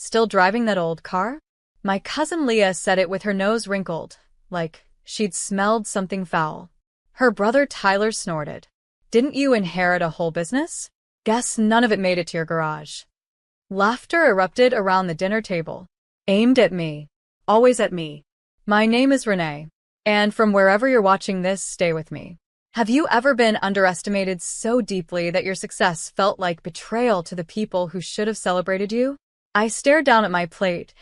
Still driving that old car? My cousin Leah said it with her nose wrinkled, like she'd smelled something foul. Her brother Tyler snorted. Didn't you inherit a whole business? Guess none of it made it to your garage. Laughter erupted around the dinner table. Aimed at me. Always at me. My name is Renee. And from wherever you're watching this, stay with me. Have you ever been underestimated so deeply that your success felt like betrayal to the people who should have celebrated you? I stared down at my plate.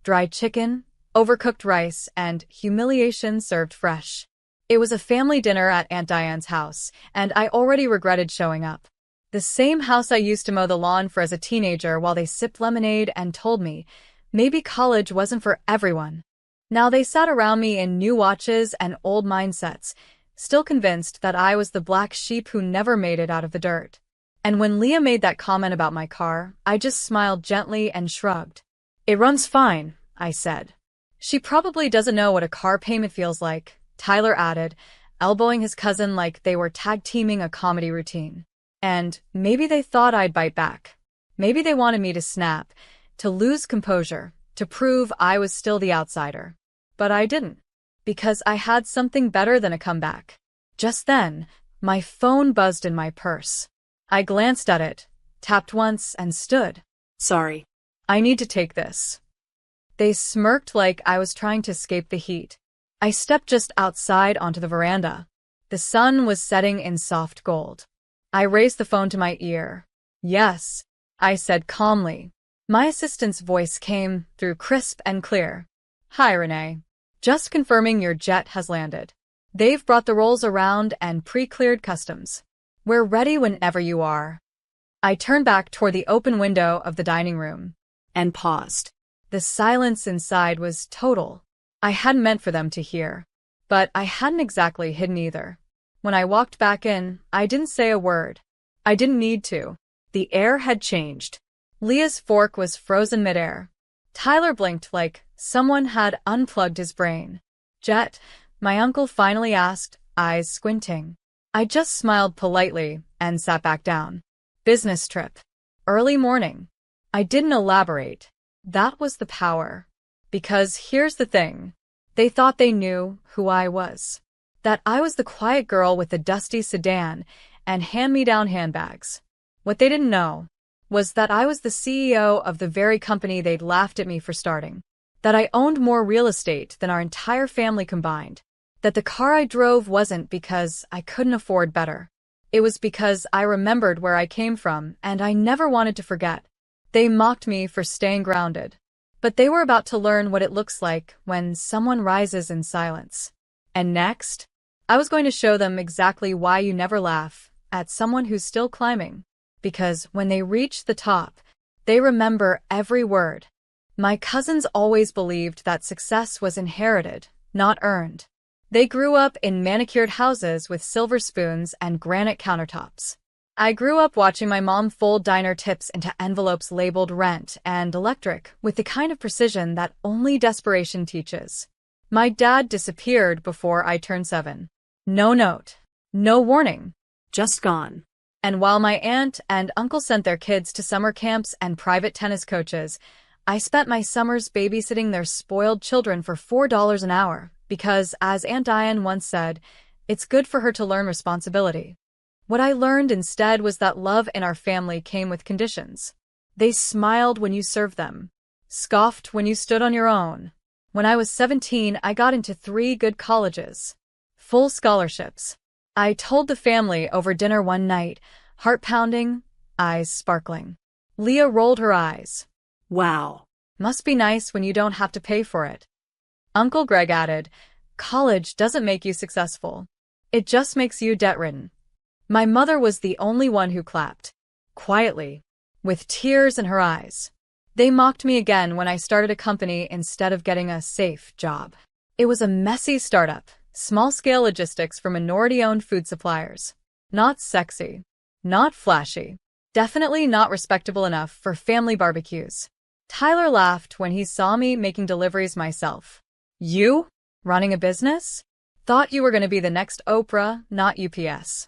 Dried chicken, overcooked rice, and humiliation served fresh. It was a family dinner at Aunt Diane's house, and I already regretted showing up. The same house I used to mow the lawn for as a teenager while they sipped lemonade and told me maybe college wasn't for everyone. Now they sat around me in new watches and old mindsets, still convinced that I was the black sheep who never made it out of the dirt. And when Leah made that comment about my car, I just smiled gently and shrugged. It runs fine, I said. She probably doesn't know what a car payment feels like, Tyler added, elbowing his cousin like they were tag-teaming a comedy routine. And maybe they thought I'd bite back. Maybe they wanted me to snap, to lose composure, to prove I was still the outsider. But I didn't. Because I had something better than a comeback. Just then, my phone buzzed in my purse. I glanced at it, tapped once, and stood. Sorry. I need to take this. They smirked like I was trying to escape the heat. I stepped just outside onto the veranda. The sun was setting in soft gold. I raised the phone to my ear. Yes, I said calmly. My assistant's voice came through crisp and clear. Hi, Renee. Just confirming your jet has landed. They've brought the rolls around and pre-cleared customs. We're ready whenever you are. I turned back toward the open window of the dining room and paused. The silence inside was total. I hadn't meant for them to hear. But I hadn't exactly hidden either. When I walked back in, I didn't say a word. I didn't need to. The air had changed. Leah's fork was frozen midair. Tyler blinked like someone had unplugged his brain. Jet, my uncle finally asked, eyes squinting. I just smiled politely and sat back down. Business trip. Early morning. I didn't elaborate. That was the power. Because here's the thing. They thought they knew who I was. That I was the quiet girl with the dusty sedan and hand-me-down handbags. What they didn't know was that I was the CEO of the very company they'd laughed at me for starting. That I owned more real estate than our entire family combined. That the car I drove wasn't because I couldn't afford better. It was because I remembered where I came from and I never wanted to forget. They mocked me for staying grounded. But they were about to learn what it looks like when someone rises in silence. And next, I was going to show them exactly why you never laugh at someone who's still climbing. Because when they reach the top, they remember every word. My cousins always believed that success was inherited, not earned. They grew up in manicured houses with silver spoons and granite countertops. I grew up watching my mom fold diner tips into envelopes labeled rent and electric with the kind of precision that only desperation teaches. My dad disappeared before I turned 7. No note. No warning. Just gone. And while my aunt and uncle sent their kids to summer camps and private tennis coaches, I spent my summers babysitting their spoiled children for $4 an hour because, as Aunt Diane once said, it's good for her to learn responsibility. What I learned instead was that love in our family came with conditions. They smiled when you served them, scoffed when you stood on your own. When I was 17, I got into 3 good colleges. Full scholarships. I told the family over dinner one night, heart pounding, eyes sparkling. Leah rolled her eyes. Wow. Must be nice when you don't have to pay for it. Uncle Greg added, college doesn't make you successful. It just makes you debt-ridden. My mother was the only one who clapped. Quietly. With tears in her eyes. They mocked me again when I started a company instead of getting a safe job. It was a messy startup. Small-scale logistics for minority-owned food suppliers. Not sexy. Not flashy. Definitely not respectable enough for family barbecues. Tyler laughed when he saw me making deliveries myself. You? Running a business? Thought you were going to be the next Oprah, not UPS.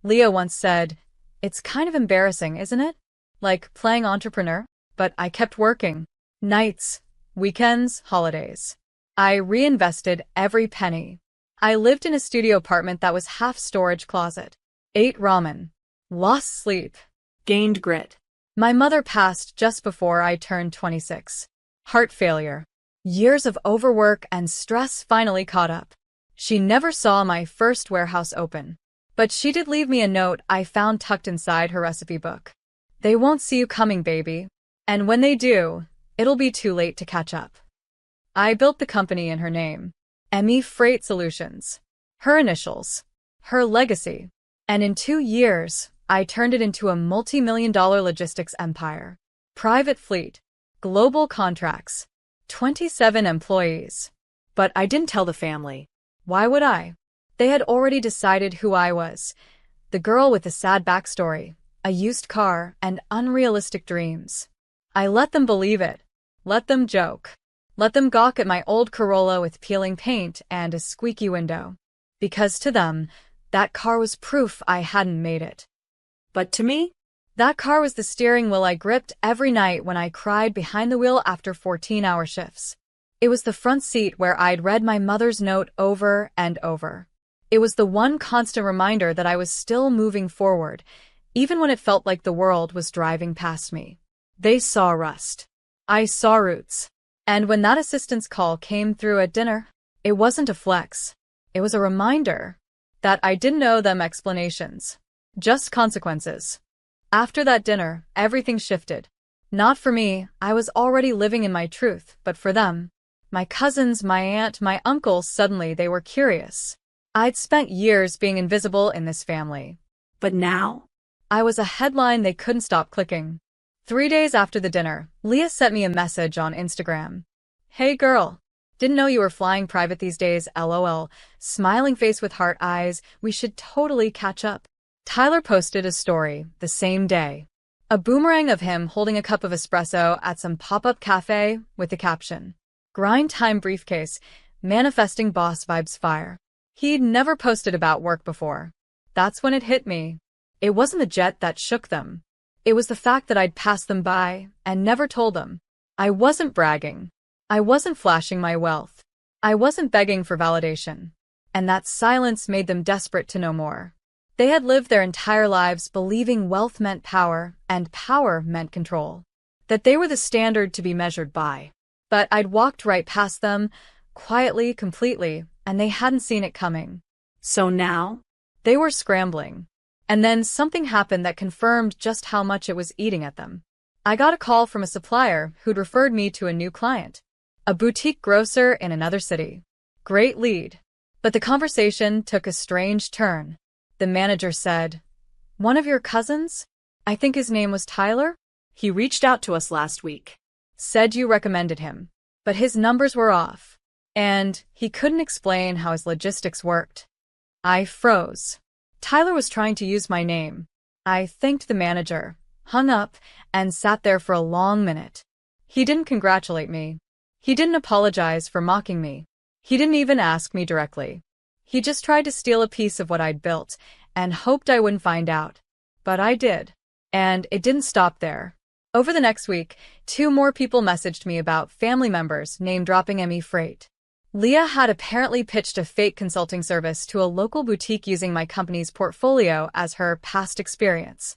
Leah once said, it's kind of embarrassing, isn't it? Like playing entrepreneur? But I kept working. Nights, weekends, holidays. I reinvested every penny. I lived in a studio apartment that was half storage closet. Ate ramen. Lost sleep. Gained grit. My mother passed just before I turned 26. Heart failure. Years of overwork and stress finally caught up. She never saw my first warehouse open. But she did leave me a note I found tucked inside her recipe book. They won't see you coming, baby. And when they do, it'll be too late to catch up. I built the company in her name. Emmy Freight Solutions. Her initials. Her legacy. And in 2 years, I turned it into a multi-million-dollar logistics empire. Private fleet. Global contracts. 27 employees. But I didn't tell the family. Why would I? They had already decided who I was. The girl with the sad backstory, a used car, and unrealistic dreams. I let them believe it. Let them joke. Let them gawk at my old Corolla with peeling paint and a squeaky window. Because to them, that car was proof I hadn't made it. But to me, that car was the steering wheel I gripped every night when I cried behind the wheel after 14-hour shifts. It was the front seat where I'd read my mother's note over and over. It was the one constant reminder that I was still moving forward, even when it felt like the world was driving past me. They saw rust. I saw roots. And when that assistance call came through at dinner, it wasn't a flex. It was a reminder that I didn't owe them explanations, just consequences. After that dinner, everything shifted. Not for me, I was already living in my truth, but for them. My cousins, my aunt, my uncle, suddenly they were curious. I'd spent years being invisible in this family. But now, I was a headline they couldn't stop clicking. 3 days after the dinner, Leah sent me a message on Instagram. Hey girl, didn't know you were flying private these days, lol, smiling face with heart eyes, we should totally catch up. Tyler posted a story the same day. A boomerang of him holding a cup of espresso at some pop-up cafe with the caption, Grind time briefcase, manifesting boss vibes fire. He'd never posted about work before. That's when it hit me. It wasn't the jet that shook them. It was the fact that I'd passed them by and never told them. I wasn't bragging. I wasn't flashing my wealth. I wasn't begging for validation. And that silence made them desperate to know more. They had lived their entire lives believing wealth meant power and power meant control. That they were the standard to be measured by. But I'd walked right past them, quietly, completely, and they hadn't seen it coming. So now, they were scrambling. And then something happened that confirmed just how much it was eating at them. I got a call from a supplier who'd referred me to a new client, a boutique grocer in another city. Great lead. But the conversation took a strange turn. The manager said, One of your cousins? I think his name was Tyler? He reached out to us last week. Said you recommended him. But his numbers were off. And he couldn't explain how his logistics worked. I froze. Tyler was trying to use my name. I thanked the manager, hung up, and sat there for a long minute. He didn't congratulate me. He didn't apologize for mocking me. He didn't even ask me directly. He just tried to steal a piece of what I'd built and hoped I wouldn't find out. But I did. And it didn't stop there. Over the next week, 2 more people messaged me about family members name-dropping Emmy Freight. Leah had apparently pitched a fake consulting service to a local boutique using my company's portfolio as her past experience.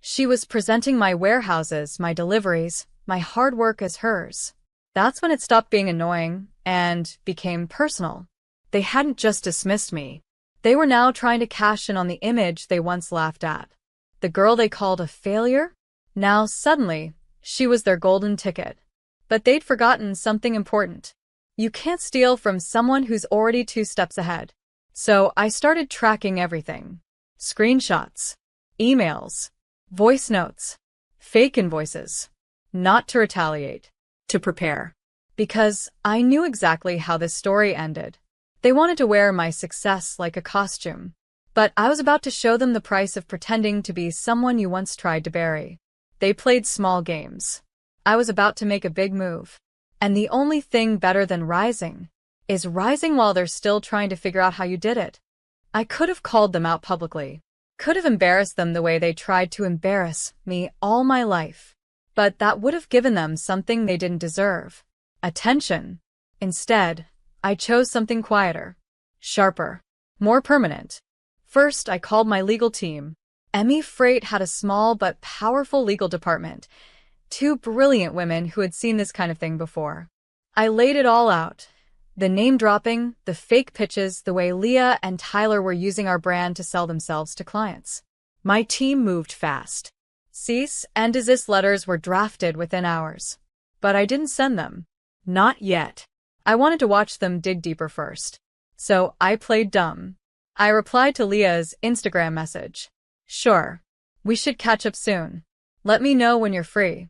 She was presenting my warehouses, my deliveries, my hard work as hers. That's when it stopped being annoying and became personal. They hadn't just dismissed me. They were now trying to cash in on the image they once laughed at. The girl they called a failure? Now, suddenly, she was their golden ticket. But they'd forgotten something important. You can't steal from someone who's already 2 steps ahead. So I started tracking everything. Screenshots, emails, voice notes, fake invoices. Not to retaliate, to prepare. Because I knew exactly how this story ended. They wanted to wear my success like a costume. But I was about to show them the price of pretending to be someone you once tried to bury. They played small games. I was about to make a big move. And the only thing better than rising is rising while they're still trying to figure out how you did it. I could have called them out publicly. Could have embarrassed them the way they tried to embarrass me all my life. But that would have given them something they didn't deserve. Attention. Instead, I chose something quieter, sharper, more permanent. First, I called my legal team. Emmy Freight had a small but powerful legal department. 2 brilliant women who had seen this kind of thing before. I laid it all out. The name-dropping, the fake pitches, the way Leah and Tyler were using our brand to sell themselves to clients. My team moved fast. Cease and desist letters were drafted within hours. But I didn't send them. Not yet. I wanted to watch them dig deeper first. So I played dumb. I replied to Leah's Instagram message. Sure. We should catch up soon. Let me know when you're free.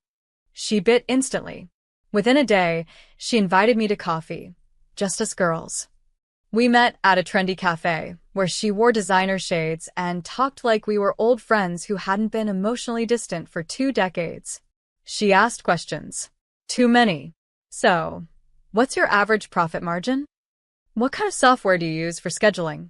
She bit instantly. Within a day, she invited me to coffee. Just us girls. We met at a trendy cafe, where she wore designer shades and talked like we were old friends who hadn't been emotionally distant for 2 decades. She asked questions. Too many. So, what's your average profit margin? What kind of software do you use for scheduling?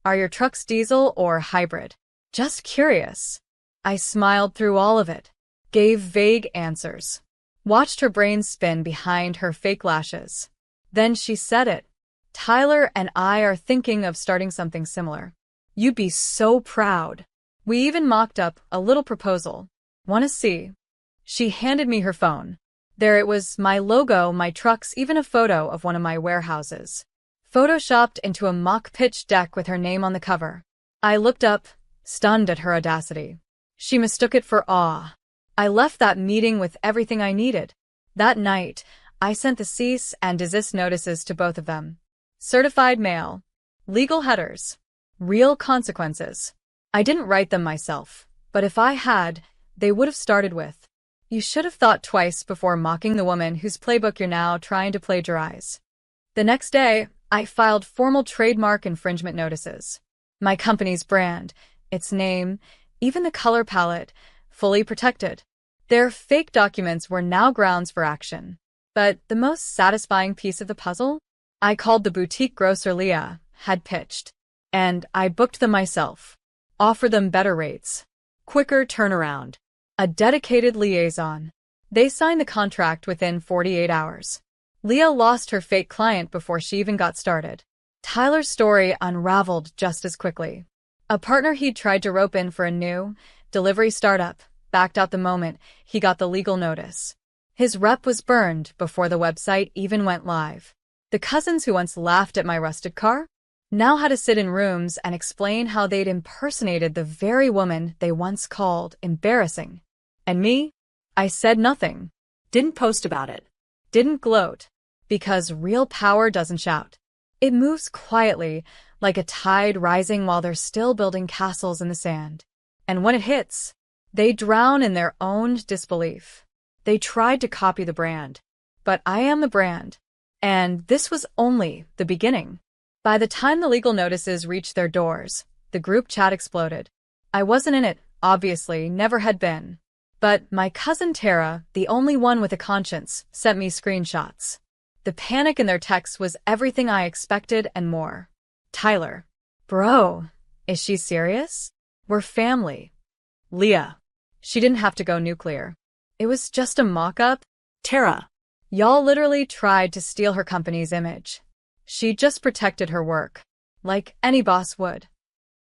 Are your trucks diesel or hybrid? Just curious. I smiled through all of it, gave vague answers, watched her brain spin behind her fake lashes. Then she said it. Tyler and I are thinking of starting something similar. You'd be so proud. We even mocked up a little proposal. Wanna see? She handed me her phone. There it was, my logo, my trucks, even a photo of one of my warehouses. Photoshopped into a mock pitch deck with her name on the cover. I looked up, stunned at her audacity. She mistook it for awe. I left that meeting with everything I needed. That night, I sent the cease and desist notices to both of them. Certified mail. Legal headers. Real consequences. I didn't write them myself, but if I had, they would have started with, "You should have thought twice before mocking the woman whose playbook you're now trying to plagiarize." The next day, I filed formal trademark infringement notices. My company's brand, its name, even the color palette, fully protected. Their fake documents were now grounds for action. But the most satisfying piece of the puzzle? I called the boutique grocer Leah had pitched. And I booked them myself. Offered them better rates. Quicker turnaround. A dedicated liaison. They signed the contract within 48 hours. Leah lost her fake client before she even got started. Tyler's story unraveled just as quickly. A partner he'd tried to rope in for a new delivery startup backed out the moment he got the legal notice. His rep was burned before the website even went live. The cousins who once laughed at my rusted car now had to sit in rooms and explain how they'd impersonated the very woman they once called embarrassing. And me? I said nothing. Didn't post about it. Didn't gloat. Because real power doesn't shout. It moves quietly, like a tide rising while they're still building castles in the sand. And when it hits, they drown in their own disbelief. They tried to copy the brand. But I am the brand. And this was only the beginning. By the time the legal notices reached their doors, the group chat exploded. I wasn't in it, obviously, never had been. But my cousin Tara, the only one with a conscience, sent me screenshots. The panic in their texts was everything I expected and more. Tyler. Bro, is she serious? We're family. Leah. She didn't have to go nuclear. It was just a mock-up. Tara. Y'all literally tried to steal her company's image. She just protected her work. Like any boss would.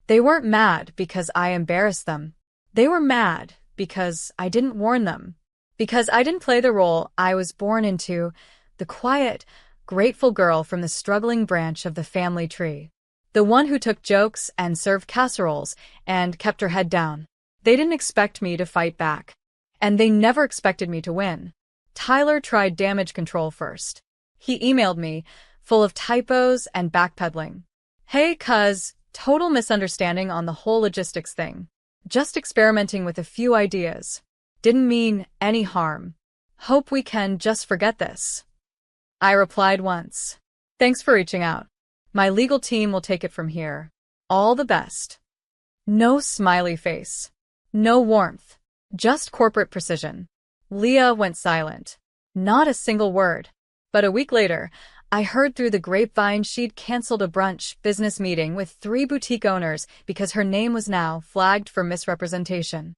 They weren't mad because I embarrassed them. They were mad because I didn't warn them. Because I didn't play the role I was born into, the quiet, grateful girl from the struggling branch of the family tree. The one who took jokes and served casseroles and kept her head down. They didn't expect me to fight back. And they never expected me to win. Tyler tried damage control first. He emailed me, full of typos and backpedaling. Hey cuz, total misunderstanding on the whole logistics thing. Just experimenting with a few ideas. Didn't mean any harm. Hope we can just forget this. I replied once. Thanks for reaching out. My legal team will take it from here. All the best. No smiley face. No warmth. Just corporate precision. Leah went silent. Not a single word. But a week later, I heard through the grapevine she'd canceled a brunch business meeting with 3 boutique owners because her name was now flagged for misrepresentation.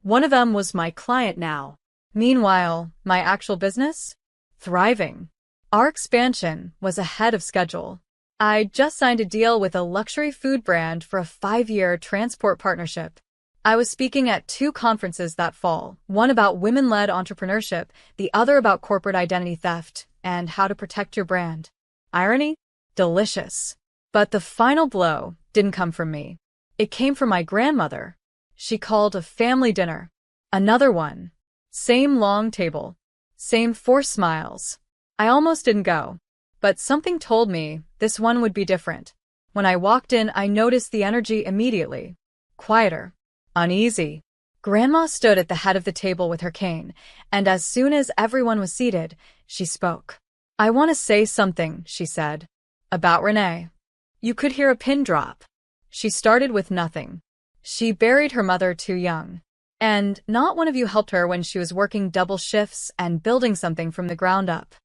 One of them was my client now. Meanwhile, my actual business? Thriving. Our expansion was ahead of schedule. I just signed a deal with a luxury food brand for a 5-year transport partnership. I was speaking at 2 conferences that fall, one about women-led entrepreneurship, the other about corporate identity theft and how to protect your brand. Irony? Delicious. But the final blow didn't come from me. It came from my grandmother. She called a family dinner. Another one. Same long table. Same 4 smiles. I almost didn't go. But something told me this one would be different. When I walked in, I noticed the energy immediately. Quieter. Uneasy. Grandma stood at the head of the table with her cane, and as soon as everyone was seated, she spoke. "I want to say something," she said. "About Renee." You could hear a pin drop. She started with nothing. She buried her mother too young. And not one of you helped her when she was working double shifts and building something from the ground up.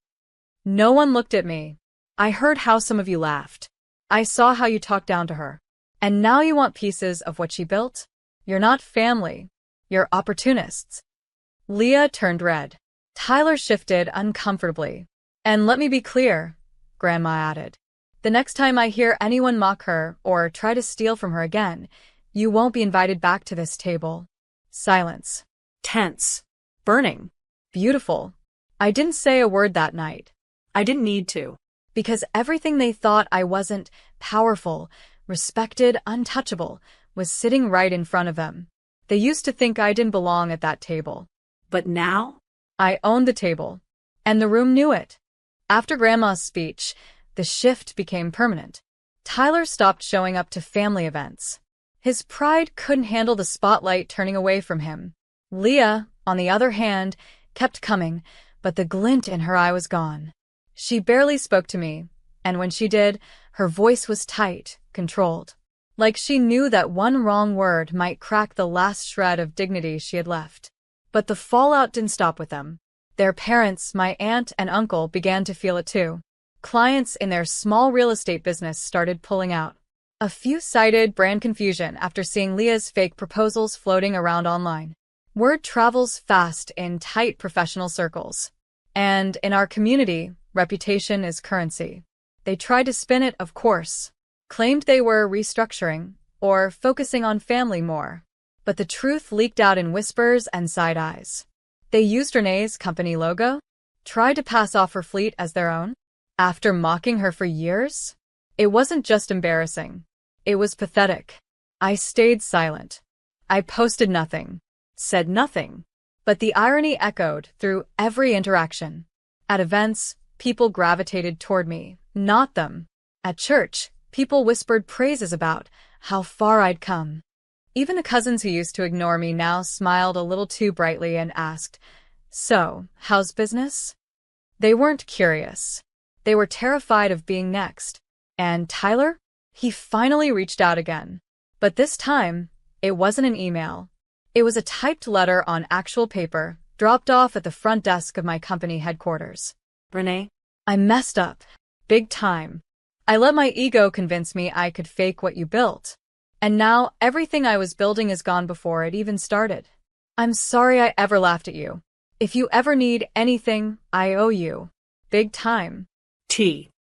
No one looked at me. I heard how some of you laughed. I saw how you talked down to her. And now you want pieces of what she built? You're not family. You're opportunists. Leah turned red. Tyler shifted uncomfortably. And let me be clear, Grandma added. The next time I hear anyone mock her or try to steal from her again, you won't be invited back to this table. Silence. Tense. Burning. Beautiful. I didn't say a word that night. I didn't need to. Because everything they thought I wasn't, powerful, respected, untouchable, was sitting right in front of them. They used to think I didn't belong at that table. But now? I owned the table. And the room knew it. After Grandma's speech, the shift became permanent. Tyler stopped showing up to family events. His pride couldn't handle the spotlight turning away from him. Leah, on the other hand, kept coming, but the glint in her eye was gone. She barely spoke to me, and when she did, her voice was tight, controlled. Like she knew that one wrong word might crack the last shred of dignity she had left. But the fallout didn't stop with them. Their parents, my aunt and uncle, began to feel it too. Clients in their small real estate business started pulling out. A few cited brand confusion after seeing Leah's fake proposals floating around online. Word travels fast in tight professional circles. And in our community, reputation is currency. They tried to spin it, of course. Claimed they were restructuring or focusing on family more. But the truth leaked out in whispers and side eyes. They used Renee's company logo, tried to pass off her fleet as their own. After mocking her for years? It wasn't just embarrassing. It was pathetic. I stayed silent. I posted nothing, said nothing. But the irony echoed through every interaction. At events, people gravitated toward me, not them. At church, people whispered praises about how far I'd come. Even the cousins who used to ignore me now smiled a little too brightly and asked, "So, how's business?" They weren't curious. They were terrified of being next. And Tyler? He finally reached out again. But this time, it wasn't an email. It was a typed letter on actual paper, dropped off at the front desk of my company headquarters. "Renee, I messed up. Big time. I let my ego convince me I could fake what you built. And now everything I was building is gone before it even started. I'm sorry I ever laughed at you. If you ever need anything, I owe you. Big time."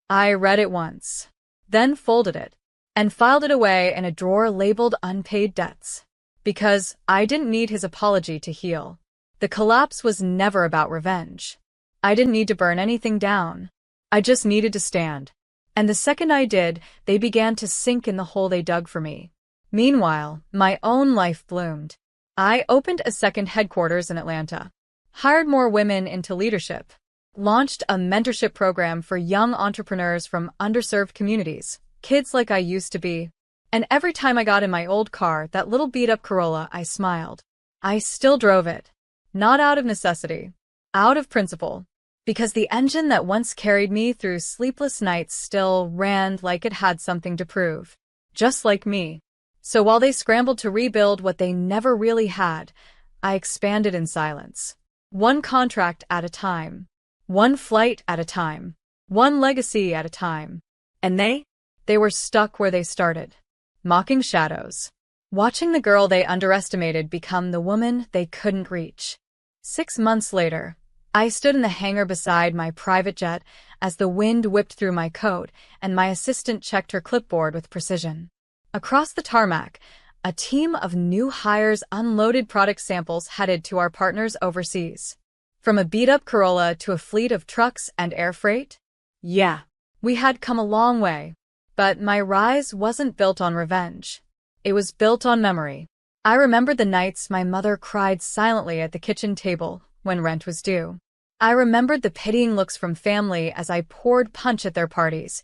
I read it once, then folded it, and filed it away in a drawer labeled unpaid debts. Because I didn't need his apology to heal. The collapse was never about revenge. I didn't need to burn anything down. I just needed to stand. And the second I did, they began to sink in the hole they dug for me. Meanwhile, my own life bloomed. I opened a second headquarters in Atlanta, hired more women into leadership, launched a mentorship program for young entrepreneurs from underserved communities, kids like I used to be. And every time I got in my old car, that little beat-up Corolla, I smiled. I still drove it. Not out of necessity. Out of principle. Because the engine that once carried me through sleepless nights still ran like it had something to prove. Just like me. So while they scrambled to rebuild what they never really had, I expanded in silence. One contract at a time. One flight at a time. One legacy at a time. And they were stuck where they started. Mocking shadows. Watching the girl they underestimated become the woman they couldn't reach. 6 months later, I stood in the hangar beside my private jet as the wind whipped through my coat and my assistant checked her clipboard with precision. Across the tarmac, a team of new hires unloaded product samples headed to our partners overseas. From a beat-up Corolla to a fleet of trucks and air freight? Yeah, we had come a long way. But my rise wasn't built on revenge. It was built on memory. I remembered the nights my mother cried silently at the kitchen table when rent was due. I remembered the pitying looks from family as I poured punch at their parties,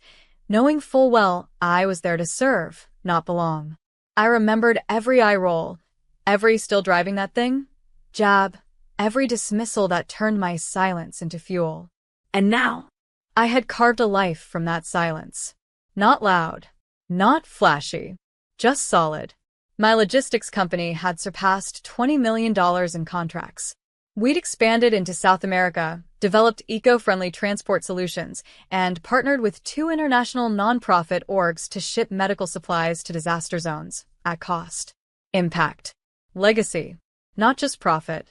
knowing full well I was there to serve, not belong. I remembered every eye roll, every "still driving that thing?" jab, every dismissal that turned my silence into fuel. And now, I had carved a life from that silence. Not loud, not flashy, just solid. My logistics company had surpassed $20 million in contracts. We'd expanded into South America, developed eco-friendly transport solutions, and partnered with 2 international nonprofit orgs to ship medical supplies to disaster zones, at cost. Impact. Legacy. Not just profit.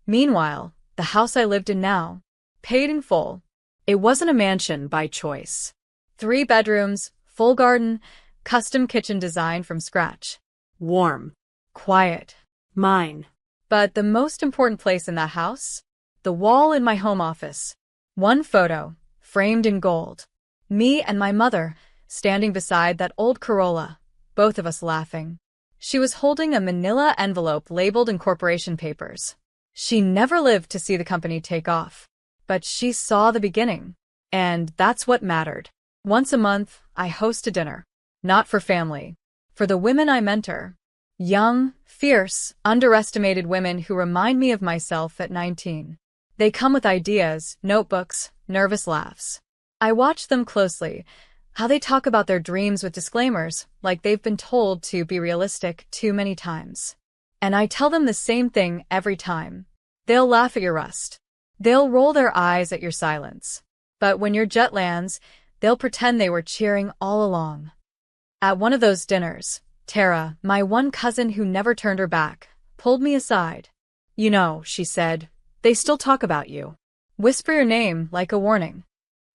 Meanwhile, the house I lived in now, paid in full. It wasn't a mansion by choice. 3 bedrooms, full garden, custom kitchen design from scratch. Warm. Quiet. Mine. But the most important place in that house? The wall in my home office. One photo, framed in gold. Me and my mother, standing beside that old Corolla, both of us laughing. She was holding a manila envelope labeled incorporation papers. She never lived to see the company take off. But she saw the beginning. And that's what mattered. Once a month, I host a dinner. Not for family. For the women I mentor. Young, fierce, underestimated women who remind me of myself at 19. They come with ideas, notebooks, nervous laughs. I watch them closely, how they talk about their dreams with disclaimers, like they've been told to be realistic too many times. And I tell them the same thing every time. They'll laugh at your rust. They'll roll their eyes at your silence. But when your jet lands, they'll pretend they were cheering all along. At one of those dinners, Tara, my one cousin who never turned her back, pulled me aside. "You know," she said, "they still talk about you. Whisper your name like a warning."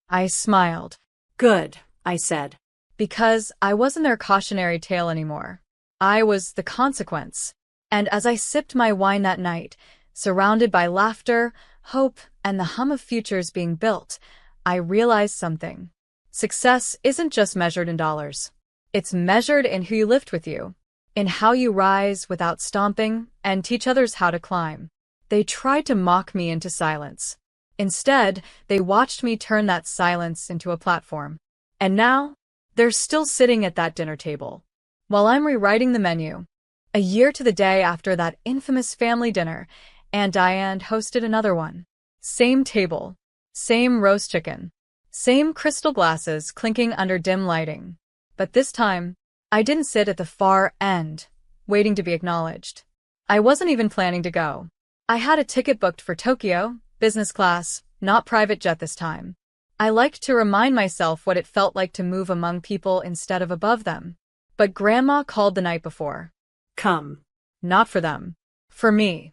I smiled. "Good," I said. Because I wasn't their cautionary tale anymore. I was the consequence. And as I sipped my wine that night, surrounded by laughter, hope, and the hum of futures being built, I realized something. Success isn't just measured in dollars. It's measured in who you lift with you, in how you rise without stomping and teach others how to climb. They tried to mock me into silence. Instead, they watched me turn that silence into a platform. And now, they're still sitting at that dinner table, while I'm rewriting the menu. A year to the day after that infamous family dinner, Aunt Diane hosted another one. Same table, same roast chicken, same crystal glasses clinking under dim lighting. But this time, I didn't sit at the far end, waiting to be acknowledged. I wasn't even planning to go. I had a ticket booked for Tokyo, business class, not private jet this time. I liked to remind myself what it felt like to move among people instead of above them. But Grandma called the night before. Come. Not for them. For me.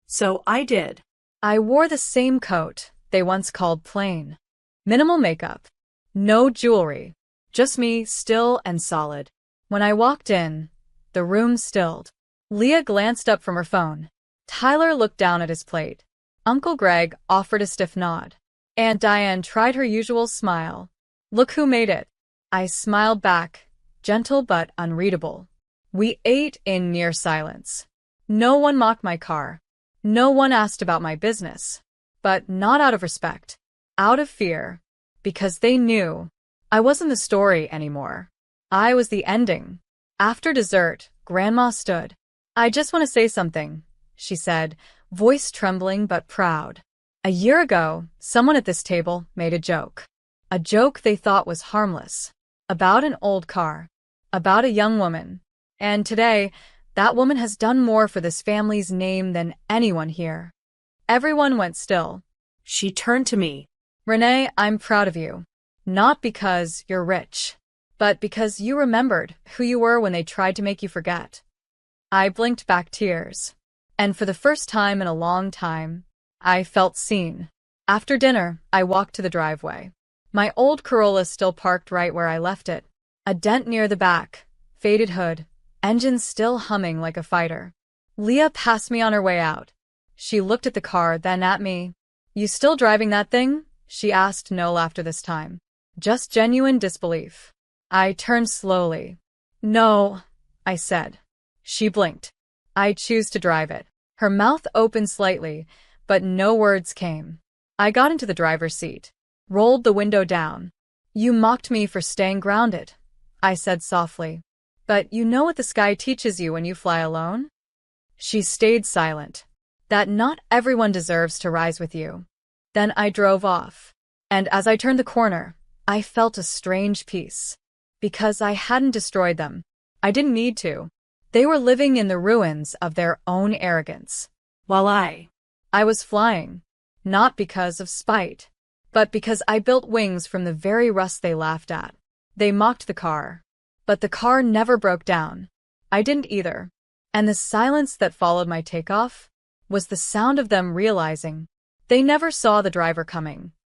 So I did. I wore the same coat they once called plain. Minimal makeup. No jewelry. Just me, still and solid. When I walked in, the room stilled. Leah glanced up from her phone. Tyler looked down at his plate. Uncle Greg offered a stiff nod. Aunt Diane tried her usual smile. "Look who made it." I smiled back, gentle but unreadable. We ate in near silence. No one mocked my car. No one asked about my business. But not out of respect. Out of fear. Because they knew I wasn't the story anymore. I was the ending. After dessert, Grandma stood. "I just want to say something," she said, voice trembling but proud. "A year ago, someone at this table made a joke. A joke they thought was harmless. About an old car. About a young woman. And today, that woman has done more for this family's name than anyone here." Everyone went still. She turned to me. "Renee, I'm proud of you. Not because you're rich, but because you remembered who you were when they tried to make you forget." I blinked back tears. And for the first time in a long time, I felt seen. After dinner, I walked to the driveway. My old Corolla still parked right where I left it. A dent near the back, faded hood, engine still humming like a fighter. Leah passed me on her way out. She looked at the car, then at me. "You still driving that thing?" she asked, no laughter this time. Just genuine disbelief. I turned slowly. "No," I said. She blinked. "I choose to drive it." Her mouth opened slightly, but no words came. I got into the driver's seat, rolled the window down. "You mocked me for staying grounded," I said softly. "But you know what the sky teaches you when you fly alone?" She stayed silent. That not everyone deserves to rise with you. Then I drove off. And as I turned the corner, I felt a strange peace. Because I hadn't destroyed them. I didn't need to. They were living in the ruins of their own arrogance. While I was flying. Not because of spite, but because I built wings from the very rust they laughed at. They mocked the car. But the car never broke down. I didn't either. And the silence that followed my takeoff was the sound of them realizing they never saw the driver coming.